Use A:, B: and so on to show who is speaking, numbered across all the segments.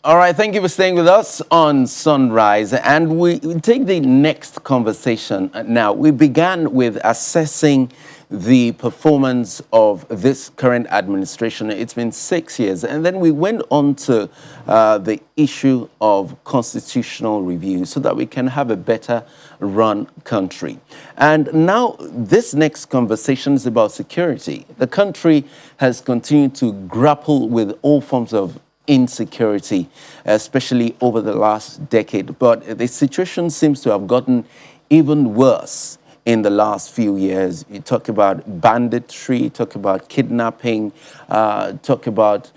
A: All right, thank you for staying with us on Sunrise. And we take the next conversation now. We began with assessing the performance of this current administration. It's been 6 years. And then we went on to the issue of constitutional review so that we can have a better run country. And now this next conversation is about security. The country has continued to grapple with all forms of insecurity, especially over the last decade. But the situation seems to have gotten even worse in the last few years. You talk about banditry, talk about kidnapping, talk about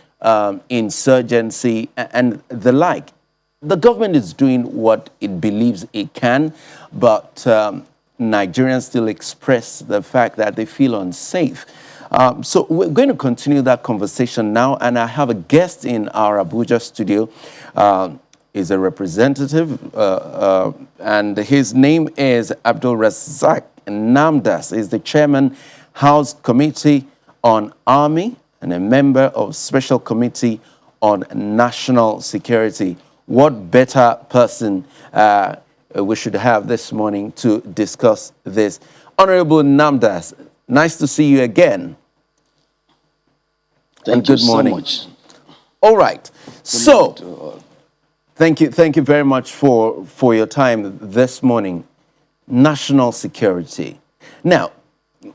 A: insurgency and the like. The government is doing what it believes it can, but Nigerians still express the fact that they feel unsafe. So we're going to continue that conversation now, and I have a guest in our Abuja studio. Is a representative, and his name is Abdul Razak Namdas. He's the chairman, House Committee on Army, and a member of Special Committee on National Security. What better person we should have this morning to discuss this? Honorable Namdas, nice to see you again.
B: Thank you so much.
A: All right. So, thank you very much for your time this morning. National security. Now,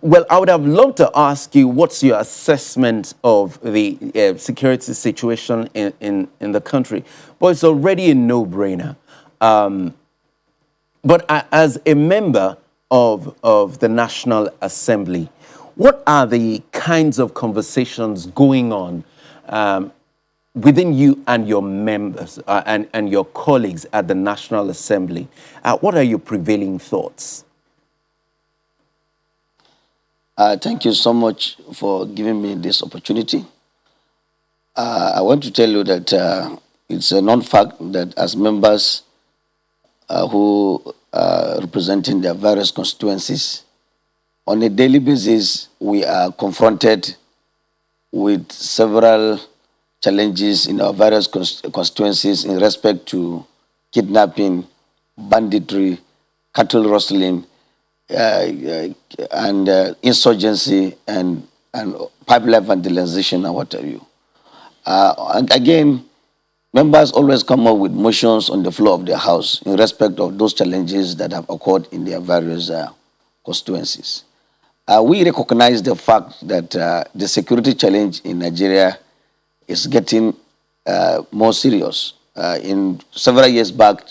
A: well, I would have loved to ask you what's your assessment of the security situation in the country. But it's already a no-brainer. But as a member of the National Assembly, what are the kinds of conversations going on within you and your members and your colleagues at the National Assembly? What are your prevailing thoughts?
B: Thank you so much for giving me this opportunity. I want to tell you that it's a known fact that as members who are representing their various constituencies, on a daily basis, we are confronted with several challenges in our various constituencies in respect to kidnapping, banditry, cattle rustling, and insurgency and pipeline vandalization and what have you. Again, members always come up with motions on the floor of the House in respect of those challenges that have occurred in their various constituencies. We recognize the fact that the security challenge in Nigeria is getting more serious. In several years back,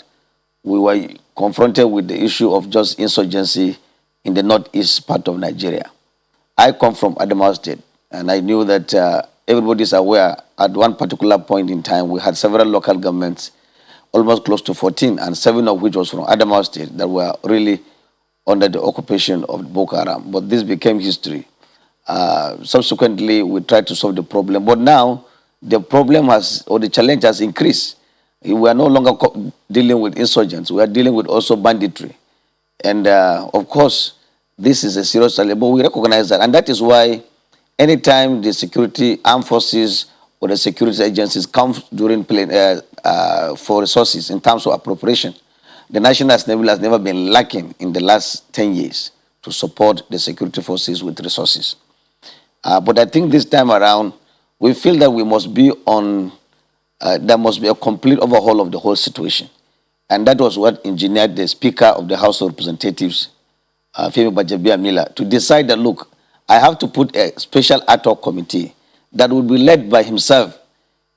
B: we were confronted with the issue of just insurgency in the northeast part of Nigeria. I come from Adamawa State, and I knew that everybody is aware at one particular point in time, we had several local governments, almost close to 14, and 7 of which was from Adamawa State, that were really under the occupation of Boko Haram. But this became history. Subsequently, we tried to solve the problem. But now, the problem has, or the challenge has increased. We are no longer dealing with insurgents. We are dealing with also banditry. And of course, this is a serious challenge, but we recognize that. And that is why anytime the security armed forces or the security agencies come during for resources in terms of appropriation, the National Assembly has never been lacking in the last 10 years to support the security forces with resources. But I think this time around, we feel that we must be on, there must be a complete overhaul of the whole situation. And that was what engineered the Speaker of the House of Representatives, Femi Bajabiamila, to decide that, look, I have to put a special ad hoc committee that will be led by himself.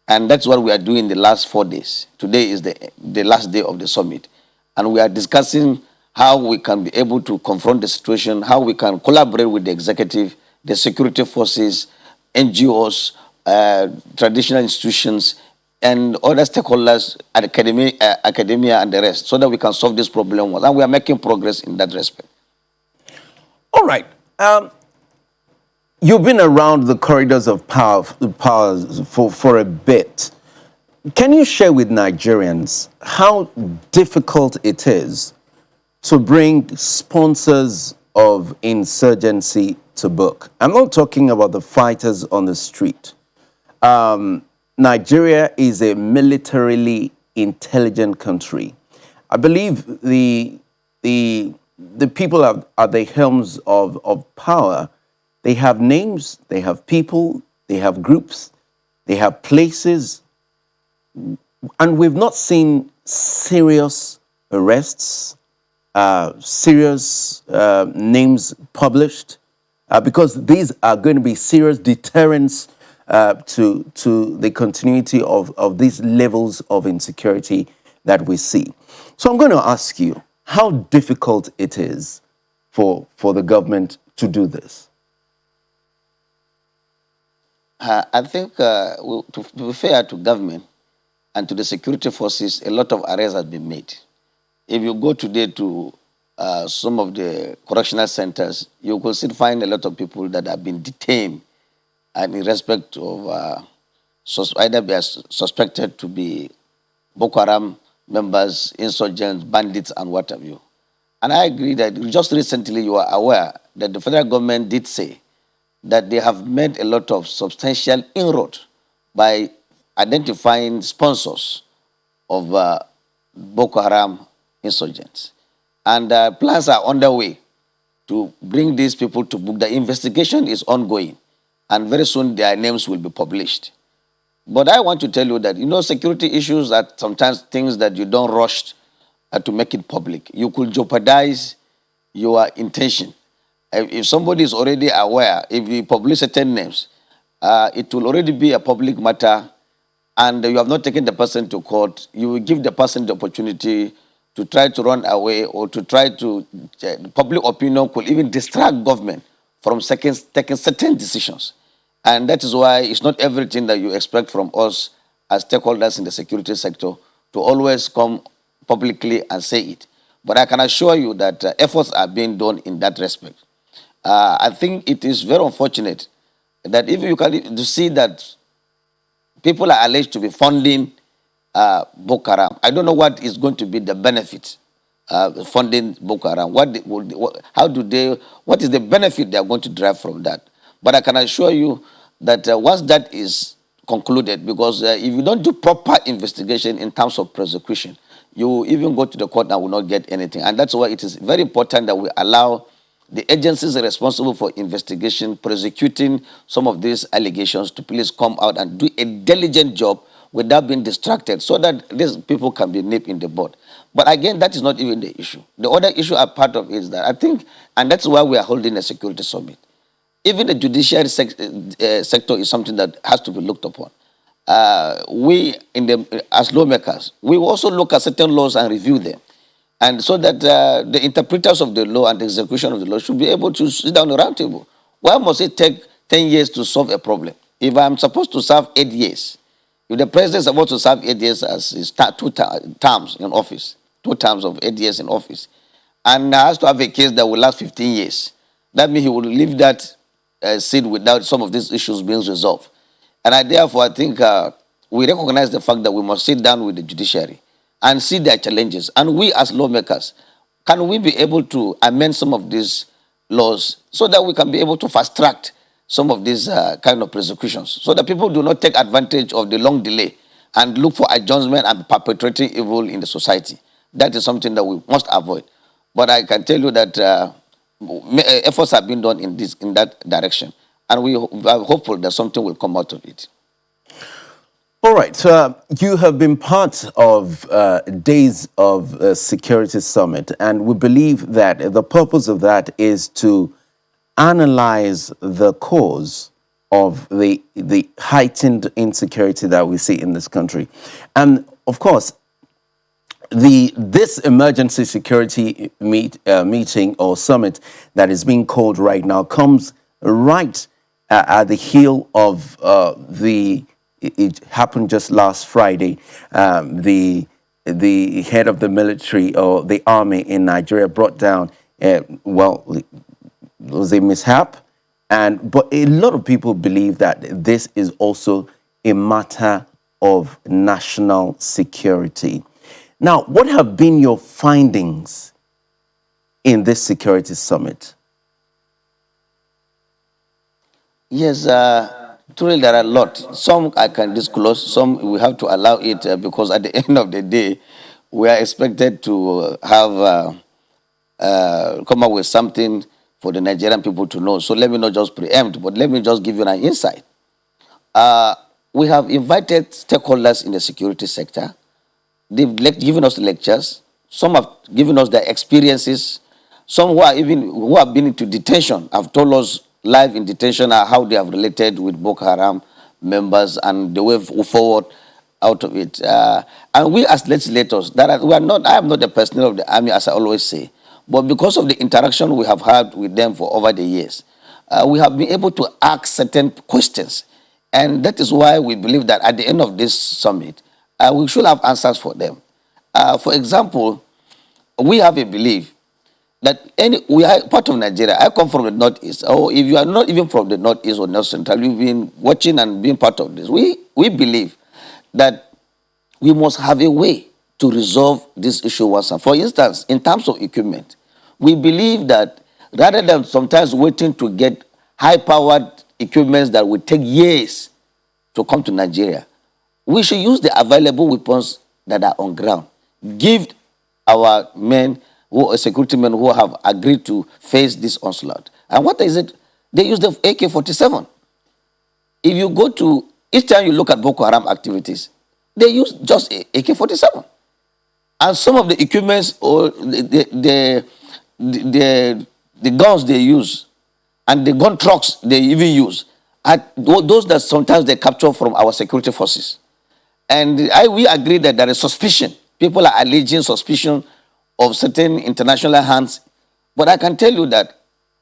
B: And that's what we are doing the last 4 days. Today is the last day of the summit. And we are discussing how we can be able to confront the situation, how we can collaborate with the executive, the security forces, NGOs, traditional institutions, and other stakeholders, academia and the rest, so that we can solve this problem. And we are making progress in that respect.
A: All right. You've been around the corridors of power for a bit. Can you share with Nigerians how difficult it is to bring sponsors of insurgency to book? I'm not talking about the fighters on the street. Nigeria is a militarily intelligent country. I believe the people at the helms of power, they have names, they have people, they have groups, they have places, and we've not seen serious arrests, serious names published, because these are going to be serious deterrents to the continuity of these levels of insecurity that we see. So I'm going to ask you how difficult it is for the government to do this.
B: I think to be fair to government and to the security forces, a lot of arrests have been made. If you go today to some of the correctional centers, you could still find a lot of people that have been detained and in respect of either be suspected to be Boko Haram members, insurgents, bandits, and what have you. And I agree that just recently you are aware that the federal government did say that they have made a lot of substantial inroad by identifying sponsors of Boko Haram insurgents. And plans are underway to bring these people to book. The investigation is ongoing, and very soon their names will be published. But I want to tell you that, security issues are sometimes things that you don't rush to make it public. You could jeopardize your intention. If somebody is already aware, if you publish certain names, it will already be a public matter, and you have not taken the person to court. You will give the person the opportunity to try to run away, or to try to, public opinion could even distract government from taking certain decisions. And that is why it's not everything that you expect from us as stakeholders in the security sector to always come publicly and say it. But I can assure you that efforts are being done in that respect. I think it is very unfortunate that if you can to see that people are alleged to be funding Boko Haram. I don't know what is going to be the benefit funding Boko Haram. What is the benefit they are going to derive from that? But I can assure you that once that is concluded, because if you don't do proper investigation in terms of prosecution, you even go to the court and will not get anything. And that's why it is very important that we allow the agencies responsible for investigation, prosecuting some of these allegations to please come out and do a diligent job without being distracted, so that these people can be nipped in the bud. But again, that is not even the issue. The other issue a part of is that I think, and that's why we are holding a security summit, even the judiciary sector is something that has to be looked upon. We, as lawmakers, we also look at certain laws and review them. And so that the interpreters of the law and the execution of the law should be able to sit down at the round table. Why must it take 10 years to solve a problem? If I'm supposed to serve 8 years, if the president is supposed to serve 8 years as his terms in office, 2 terms of 8 years in office, and has to have a case that will last 15 years, that means he will leave that seat without some of these issues being resolved. And I think we recognize the fact that we must sit down with the judiciary and see their challenges. And we as lawmakers, can we be able to amend some of these laws so that we can be able to fast track some of these kind of prosecutions, so that people do not take advantage of the long delay and look for adjournment and perpetrating evil in the society. That is something that we must avoid. But I can tell you that efforts have been done in that direction, and we are hopeful that something will come out of it.
A: All right. You have been part of Days of Security Summit, and we believe that the purpose of that is to analyze the cause of the heightened insecurity that we see in this country. And of course, this emergency security meeting or summit that is being called right now comes right at the heel of it happened just last Friday. The head of the military or the army in Nigeria brought down, it was a mishap. But a lot of people believe that this is also a matter of national security. Now, what have been your findings in this security summit?
B: Yes, Truly, there are a lot. Some I can disclose, some we have to allow it because at the end of the day, we are expected to have come up with something for the Nigerian people to know. So let me not just preempt, but let me just give you an insight. Uh, we have invited stakeholders in the security sector. They've given us lectures. Some have given us their experiences. Some who have been into detention have told us live in detention how they have related with Boko Haram members and the way forward out of it. And we as legislators, we are not. I am not the personnel of the army, as I always say, but because of the interaction we have had with them for over the years, we have been able to ask certain questions, and that is why we believe that at the end of this summit, we should have answers for them. For example, we have a belief that we are part of Nigeria. I come from the northeast. Or if you are not even from the northeast or north central, you've been watching and being part of this. We believe that we must have a way to resolve this issue once and for instance, in terms of equipment, we believe that rather than sometimes waiting to get high-powered equipments that will take years to come to Nigeria, we should use the available weapons that are on ground. Give our men, security men who have agreed to face this onslaught. And what is it? They use the AK-47. If you go to, each time you look at Boko Haram activities, they use just AK-47. And some of the equipments or the guns they use and the gun trucks they even use are those that sometimes they capture from our security forces. And we agree that there is suspicion. People are alleging suspicion of certain international hands. But I can tell you that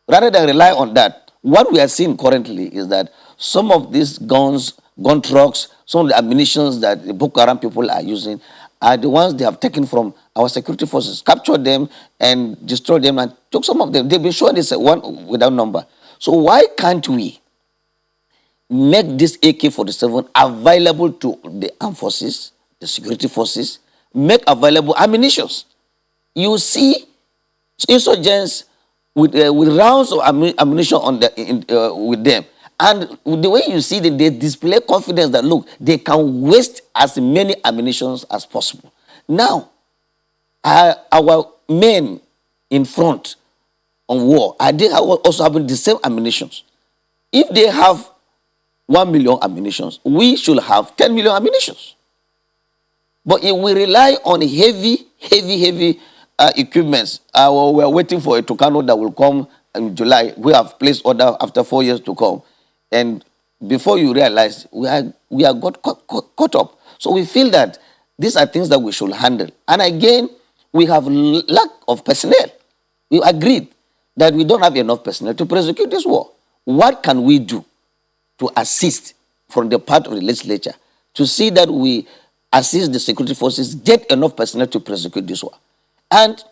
B: rather than rely on that, what we are seeing currently is that some of these guns, gun trucks, some of the ammunitions that the Boko Haram people are using are the ones they have taken from our security forces, captured them and destroyed them and took some of them. They've been showing this one without number. So why can't we make this AK-47 available to the armed forces, the security forces, make available ammunitions? You see insurgents with rounds of ammunition with them. And the way you see that they display confidence that, look, they can waste as many ammunitions as possible. Now, our men in front on war, are they also having the same ammunitions? If they have 1 million ammunitions, we should have 10 million ammunitions. But if we rely on heavy equipments, we're waiting for a Tucano that will come in July. We have placed order after 4 years to come. And before you realize, we are got caught up. So we feel that these are things that we should handle. And again, we have lack of personnel. We agreed that we don't have enough personnel to prosecute this war. What can we do to assist from the part of the legislature to see that we assist the security forces, get enough personnel to prosecute this war? And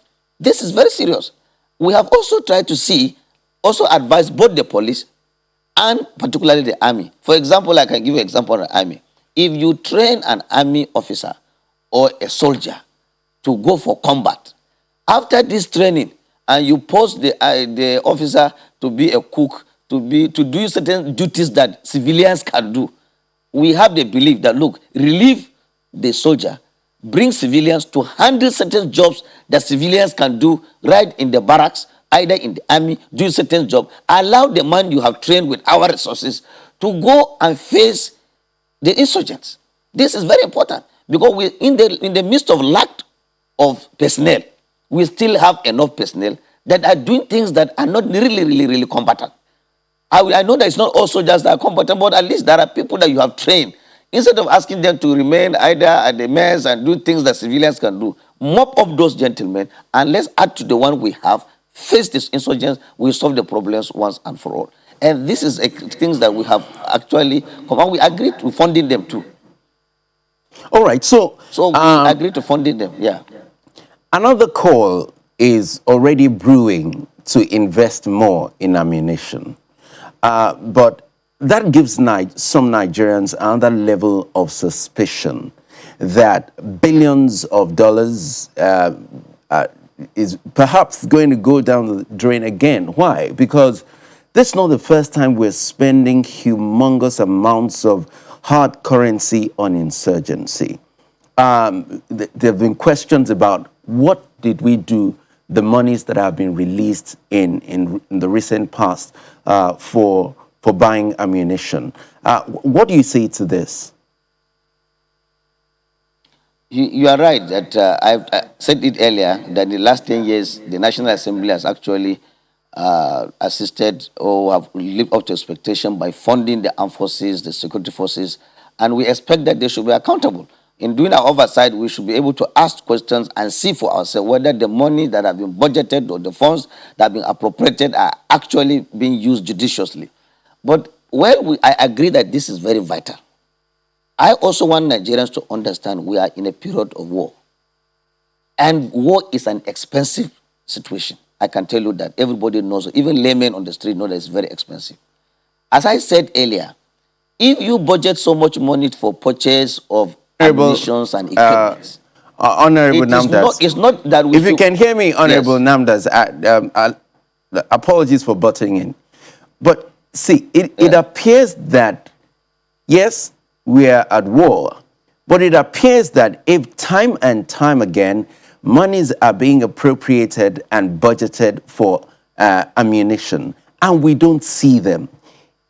B: this is very serious. We have also tried to also advise both the police and particularly the army. For example, I can give you an example of the army. If you train an army officer or a soldier to go for combat, after this training, and you post the officer to be a cook, to do certain duties that civilians can do, we have the belief that, look, relieve the soldier, bring civilians to handle certain jobs that civilians can do right in the barracks, either in the army, doing certain job. Allow the man you have trained with our resources to go and face the insurgents. This is very important because we in the midst of lack of personnel, we still have enough personnel that are doing things that are not really combatant. I know that it's not also just that combatant, but at least there are people that you have trained. Instead of asking them to remain either at the mess and do things that civilians can do, mop up those gentlemen and let's add to the one we have, face these insurgents, we solve the problems once and for all. And this is things that we have actually come on. We agreed to funding them too.
A: All right, so
B: we agreed to funding them. Yeah.
A: Another call is already brewing to invest more in ammunition, but that gives some Nigerians another level of suspicion that billions of dollars is perhaps going to go down the drain again. Why? Because this is not the first time we're spending humongous amounts of hard currency on insurgency. There have been questions about what did we do, the monies that have been released in the recent past for buying ammunition. What do you say to this?
B: You are right that I've said it earlier that in the last 10 years, the National Assembly has actually assisted or have lived up to expectation by funding the armed forces, the security forces, and we expect that they should be accountable. In doing our oversight, we should be able to ask questions and see for ourselves whether the money that have been budgeted or the funds that have been appropriated are actually being used judiciously. But I agree that this is very vital. I also want Nigerians to understand we are in a period of war. And war is an expensive situation. I can tell you that. Everybody knows, even laymen on the street know that it's very expensive. As I said earlier, if you budget so much money for purchase of ammunition and equipment,
A: Honorable Namdas,
B: it's not that we
A: if you can hear me, Honorable
B: Yes.
A: Namdas, apologies for butting in. But see, it appears that, yes, we are at war, but it appears that if time and time again, monies are being appropriated and budgeted for ammunition, and we don't see them,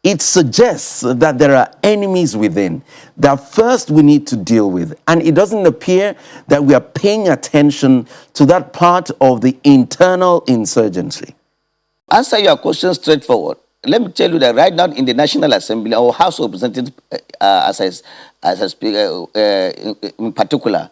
A: it suggests that there are enemies within that first we need to deal with. And it doesn't appear that we are paying attention to that part of the internal insurgency.
B: Answer your question straightforward. Let me tell you that right now in the National Assembly, our House of Representatives, as I speak, in particular,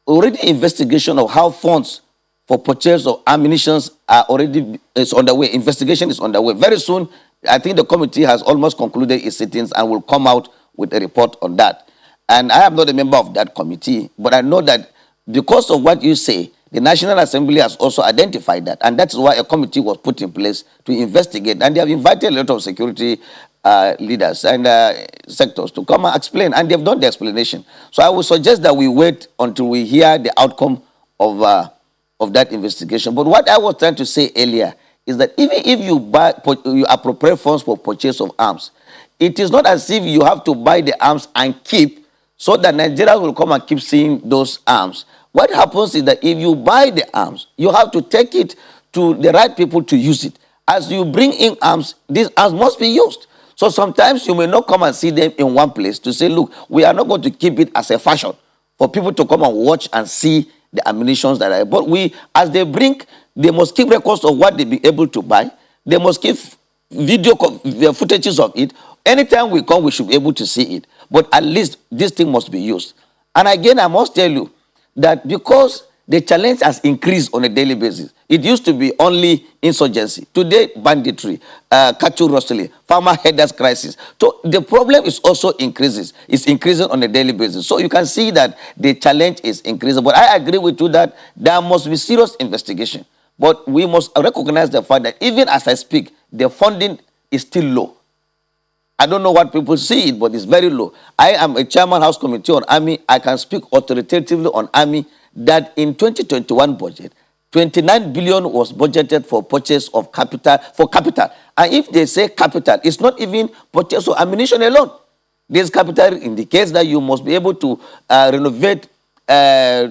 B: already investigation of how funds for purchase of ammunition is underway. Investigation is underway. Very soon, I think the committee has almost concluded its sittings and will come out with a report on that. And I am not a member of that committee, but I know that because of what you say, the National Assembly has also identified that, and that's why a committee was put in place to investigate. And they have invited a lot of security leaders and sectors to come and explain, and they've done the explanation. So I would suggest that we wait until we hear the outcome of that investigation. But what I was trying to say earlier is that even if you appropriate funds for purchase of arms, it is not as if you have to buy the arms and keep so that Nigeria will come and keep seeing those arms. What happens is that if you buy the arms, you have to take it to the right people to use it. As you bring in arms, these arms must be used. So sometimes you may not come and see them in one place to say, look, we are not going to keep it as a fashion for people to come and watch and see the ammunitions that are. But as they bring, they must keep records of what they be able to buy. They must keep video footages of it. Anytime we come, we should be able to see it. But at least this thing must be used. And again, I must tell you that because the challenge has increased on a daily basis. It used to be only insurgency. Today, banditry, cattle rustling, farmer headers crisis. So the problem is also increases. It's increasing on a daily basis. So you can see that the challenge is increasing. But I agree with you that there must be serious investigation. But we must recognize the fact that even as I speak, the funding is still low. I don't know what people see it, but it's very low. I am a chairman House Committee on Army. I can speak authoritatively on Army that in 2021 budget, 29 billion was budgeted for purchase of capital, And if they say capital, it's not even purchase of ammunition alone. This capital indicates that you must be able to renovate all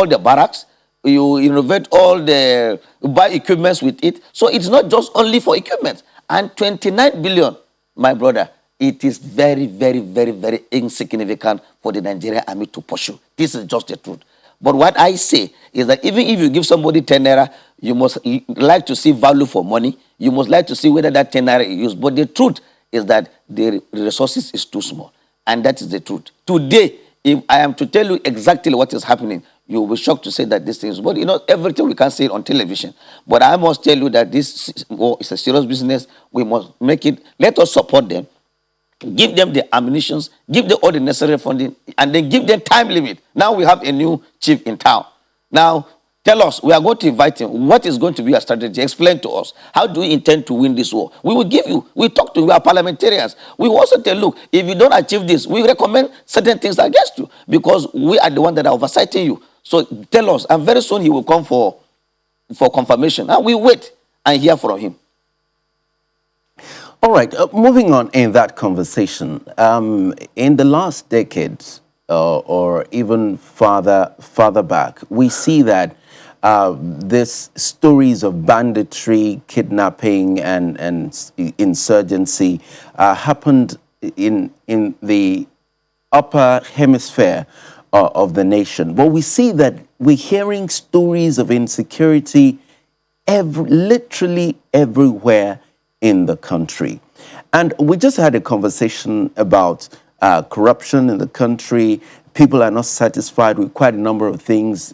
B: the barracks, you renovate buy equipments with it. So it's not just only for equipment. And 29 billion, my brother, it is very, very, very, very insignificant for the Nigerian army to pursue. This is just the truth. But what I say is that even if you give somebody 10 naira, you must like to see value for money. You must like to see whether that 10 naira is used. But the truth is that the resources is too small. And that is the truth. Today, if I am to tell you exactly what is happening, you will be shocked to say that this thing is, but everything we can see it on television. But I must tell you that this is a serious business. We must make it, let us support them, give them the ammunitions, give them all the necessary funding, and then give them time limit. Now we have a new chief in town. Now, tell us, we are going to invite him. What is going to be your strategy? Explain to us. How do you intend to win this war? We will give you. We talk to you. We are parliamentarians. We will also tell, look, if you don't achieve this, we recommend certain things against you because we are the ones that are oversighting you. So tell us. And very soon he will come for confirmation. And we wait. and hear from him.
A: All right, moving on in that conversation, in the last decades, or even farther back, we see that this stories of banditry, kidnapping, and insurgency happened in the upper hemisphere of the nation. But we see that we're hearing stories of insecurity literally everywhere in the country. And we just had a conversation about corruption in the country. People are not satisfied with quite a number of things,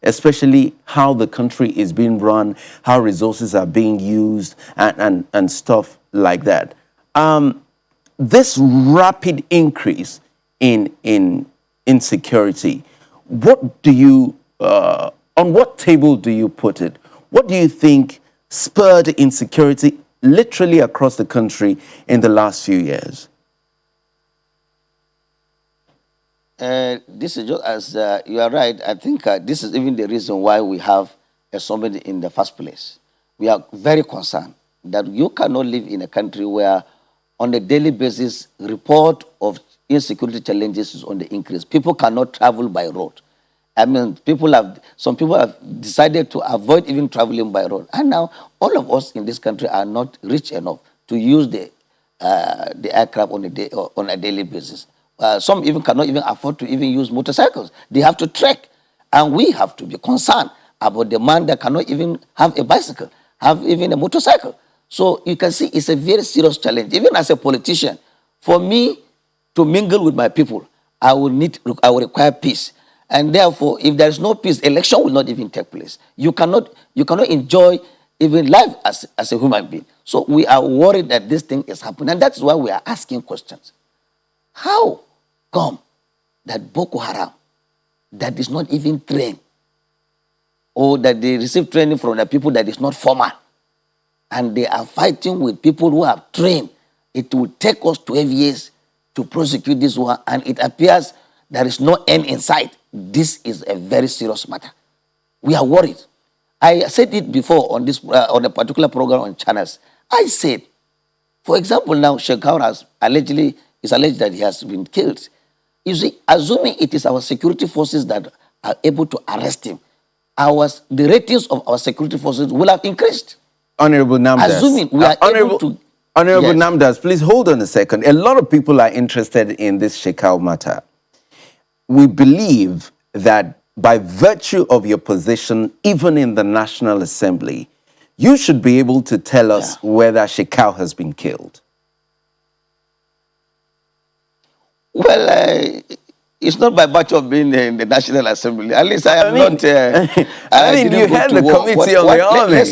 A: especially how the country is being run, how resources are being used, and stuff like that. This rapid increase in insecurity, what do you, on what table do you put it? What do you think spurred insecurity literally across the country in the last few years?
B: This is just as you are right. I think this is even the reason why we have a summit in the first place. We are very concerned that you cannot live in a country where on a daily basis report of insecurity challenges is on the increase. People cannot travel by road. I mean, some people have decided to avoid even traveling by road. And now all of us in this country are not rich enough to use the aircraft on a daily basis. Some even cannot even afford to even use motorcycles. They have to trek. And we have to be concerned about the man that cannot even have a bicycle, have even a motorcycle. So you can see it's a very serious challenge. Even as a politician, for me to mingle with my people, I will require peace. And therefore, if there is no peace, election will not even take place. You cannot enjoy even life as a human being. So we are worried that this thing is happening. And that's why we are asking questions. How come that Boko Haram, that is not even trained, or that they receive training from the people that is not formal, and they are fighting with people who have trained, it will take us 12 years to prosecute this one, and it appears there is no end in sight. This is a very serious matter. We are worried. I said it before on this on a particular program on channels. I said, for example, now Shekau is alleged that he has been killed. You see, assuming it is our security forces that are able to arrest him, the ratings of our security forces will have increased.
A: Honorable Namdas.
B: Assuming we are able to...
A: Honorable Namdas, please hold on a second. A lot of people are interested in this Shekau matter. We believe that by virtue of your position, even in the National Assembly, you should be able to tell us whether Shekau has been killed.
B: Well, it's not by virtue of being in the National Assembly. At least I am not...
A: I mean, you had the Committee on the Army.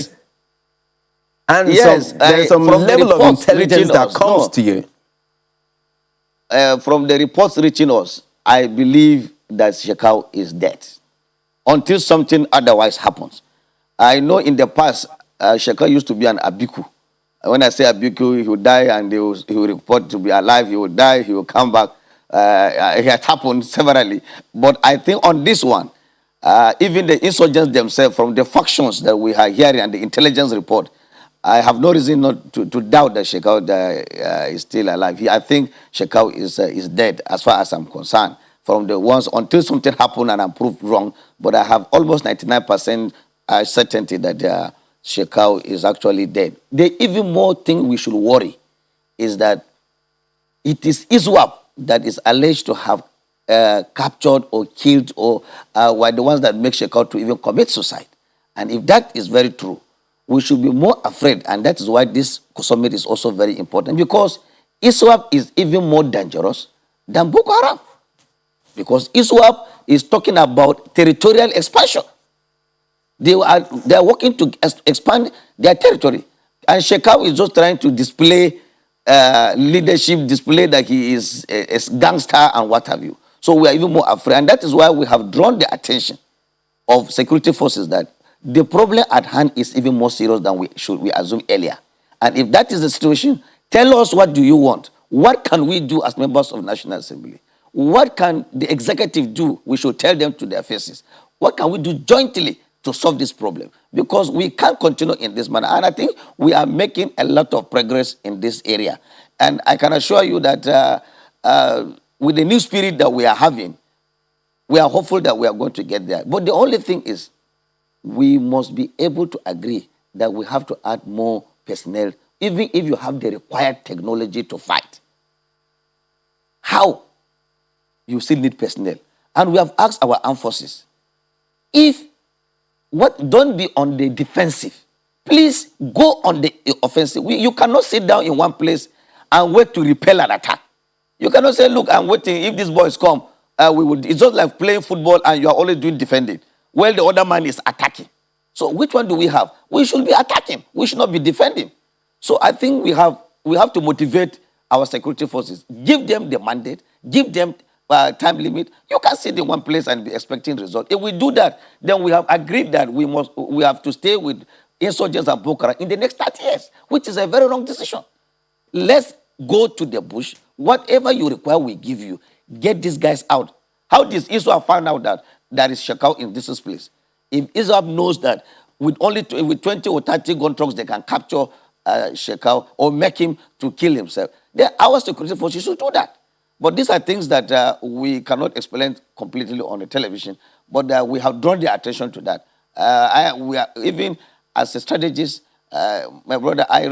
A: And
B: yes,
A: there's some level of intelligence that comes to you.
B: From the reports reaching us, I believe that Shekau is dead until something otherwise happens. I know in the past, Shekau used to be an Abiku. When I say Abiku, he would die and he will report to be alive. He would die, he will come back. It has happened severally. But I think on this one, even the insurgents themselves, from the factions that we are hearing and the intelligence report, I have no reason not to doubt that Shekau is still alive. I think Shekau is dead as far as I'm concerned. From the ones until something happened and I'm proved wrong, but I have almost 99% certainty that Shekau is actually dead. The even more thing we should worry is that it is ISWAP that is alleged to have captured or killed or were the ones that make Shekau to even commit suicide. And if that is very true, we should be more afraid, and that is why this summit is also very important, because ISWAP is even more dangerous than Boko Haram. Because ISWAP is talking about territorial expansion. They are working to expand their territory. And Shekau is just trying to display leadership, display that he is a gangster and what have you. So we are even more afraid. And that is why we have drawn the attention of security forces that the problem at hand is even more serious than we assume earlier. And if that is the situation, tell us, what do you want? What can we do as members of the National Assembly? What can the executive do? We should tell them to their faces. What can we do jointly to solve this problem, because we can't continue in this manner. And I think we are making a lot of progress in this area. And I can assure you that with the new spirit that we are having, we are hopeful that we are going to get there. But the only thing is, we must be able to agree that we have to add more personnel, even if you have the required technology to fight. How? You still need personnel. And we have asked our armed forces, if don't be on the defensive. Please go on the offensive. You cannot sit down in one place and wait to repel an attack. You cannot say, look, I'm waiting. If these boys come, we would. It's just like playing football and you are only doing defending, while the other man is attacking. So which one do we have? We should be attacking. We should not be defending. So I think we have to motivate our security forces. Give them the mandate. Give them time limit. You can't sit in one place and be expecting results. If we do that, then we have agreed that we have to stay with insurgents and Boko Haram in the next 30 years, which is a very wrong decision. Let's go to the bush. Whatever you require, we give you. Get these guys out. How does Israel find out that there is Shekau in this place? If Israel knows that with 20 or 30 gun trucks, they can capture Shekau or make him to kill himself, then our security forces should do that. But these are things that we cannot explain completely on the television, but we have drawn their attention to that. We are, even as a strategist, my brother, I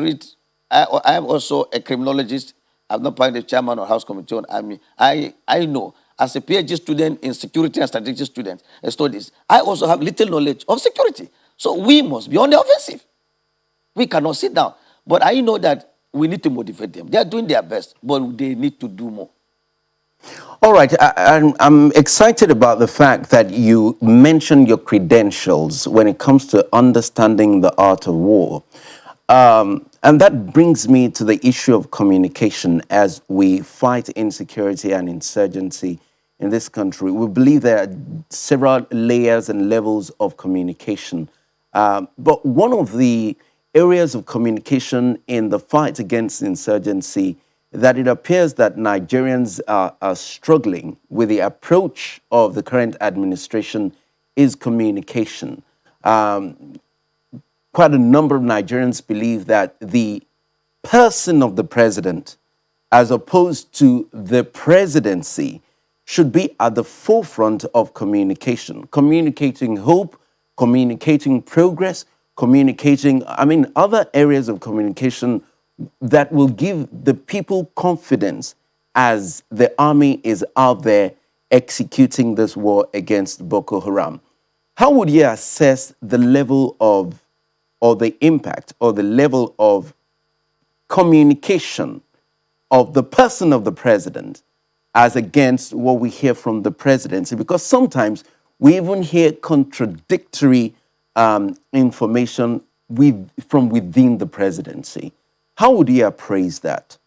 B: am also a criminologist. I'm not part of the chairman of House Committee on Army. I know, as a PhD student in security and strategic studies, I also have little knowledge of security. So we must be on the offensive. We cannot sit down. But I know that we need to motivate them. They are doing their best, but they need to do more.
A: All right, I'm excited about the fact that you mentioned your credentials when it comes to understanding the art of war. And that brings me to the issue of communication as we fight insecurity and insurgency in this country. We believe there are several layers and levels of communication. But one of the areas of communication in the fight against insurgency that it appears that Nigerians are struggling with the approach of the current administration is communication. Quite a number of Nigerians believe that the person of the president, as opposed to the presidency, should be at the forefront of communication, communicating hope, communicating progress, communicating, other areas of communication that will give the people confidence as the army is out there executing this war against Boko Haram. How would you assess the level of, or the impact, or the level of communication of the person of the president as against what we hear from the presidency? Because sometimes we even hear contradictory information from within the presidency. How would you appraise that?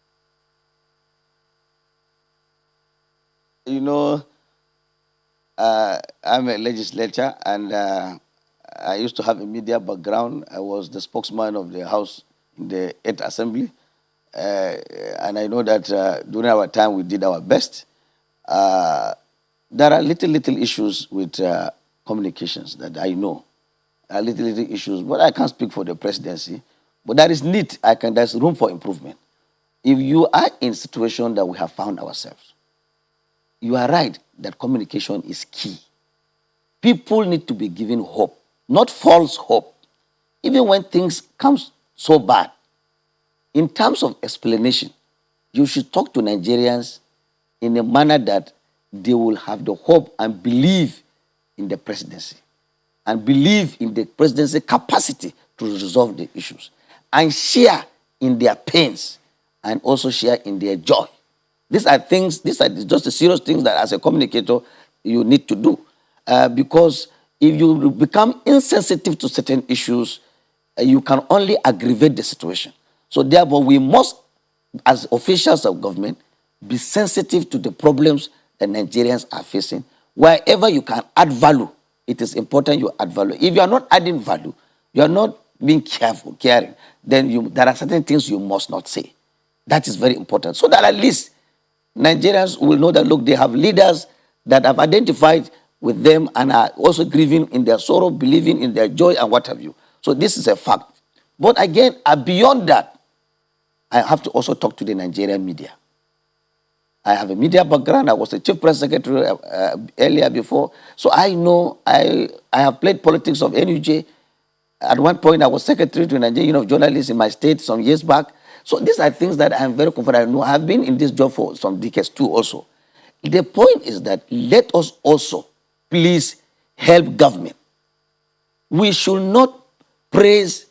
B: You know, I'm a legislator, and I used to have a media background. I was the spokesman of the House in the 8th Assembly. And I know that during our time we did our best. There are little issues with communications that I know. Little issues, but I can't speak for the presidency. But there is need, there's room for improvement. If you are in a situation that we have found ourselves, you are right that communication is key. People need to be given hope, not false hope. Even when things come so bad, in terms of explanation, you should talk to Nigerians in a manner that they will have the hope and believe in the presidency and believe in the presidency capacity to resolve the issues and share in their pains and also share in their joy. These are just the serious things that as a communicator you need to do. Because if you become insensitive to certain issues, you can only aggravate the situation. So therefore, we must, as officials of government, be sensitive to the problems that Nigerians are facing. Wherever you can add value, it is important you add value. If you are not adding value, you are not being caring, then there are certain things you must not say. That is very important. So that at least Nigerians will know that, look, they have leaders that have identified with them and are also grieving in their sorrow, believing in their joy and what have you. So this is a fact. But again, beyond that, I have to also talk to the Nigerian media. I have a media background. I was the chief press secretary earlier before. So I know I have played politics of NUJ. At one point, I was secretary to the Nigerian Union of Journalists in my state some years back. So these are things that I'm very confident. I know I've been in this job for some decades too also. The point is that let us also please help government. We should not praise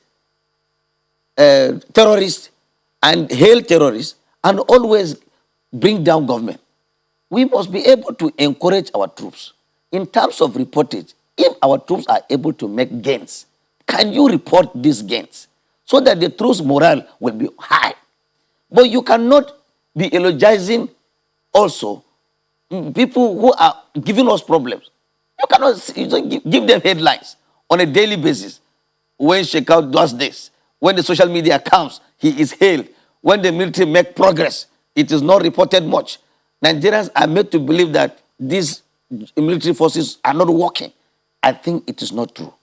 B: terrorists and hail terrorists and always bring down government. We must be able to encourage our troops. In terms of reportage, if our troops are able to make gains, can you report these gains so that the troops' morale will be high? But you cannot be eulogizing also people who are giving us problems. You cannot give them headlines on a daily basis. When Sheikhout does this, when the social media comes, he is hailed. When the military make progress, it is not reported much. Nigerians are made to believe that these military forces are not working. I think it is not true.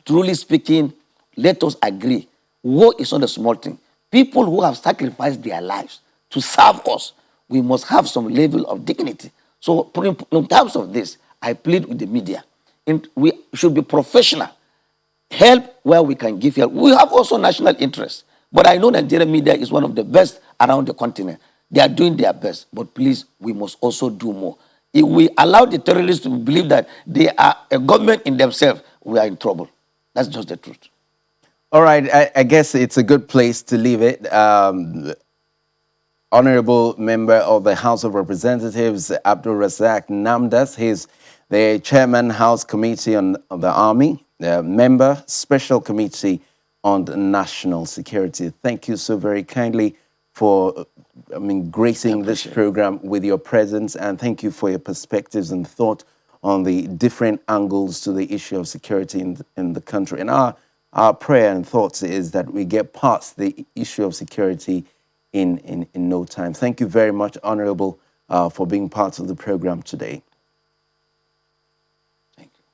B: Truly speaking, let us agree. War is not a small thing. People who have sacrificed their lives to serve us, we must have some level of dignity. So in terms of this, I plead with the media. We should be professional. Help where we can give help. We have also national interests. But I know Nigerian media is one of the best around the continent. They are doing their best. But please, we must also do more. If we allow the terrorists to believe that they are a government in themselves, we are in trouble. That's just the truth.
A: All right, I guess it's a good place to leave it. Honorable member of the House of Representatives, Abdul Razak Namdas, he's the chairman, House Committee on the Army, member, Special Committee on the National Security. Thank you so very kindly for gracing this program with your presence, and thank you for your perspectives and thought on the different angles to the issue of security in the country. And our prayer and thoughts is that we get past the issue of security in no time. Thank you very much, Honorable, for being part of the program today.
B: Thank you.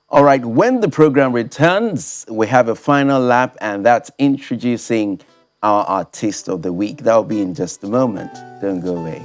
A: All right, when the program returns, we have a final lap, and that's introducing our artist of the week. That'll be in just a moment. Don't go away.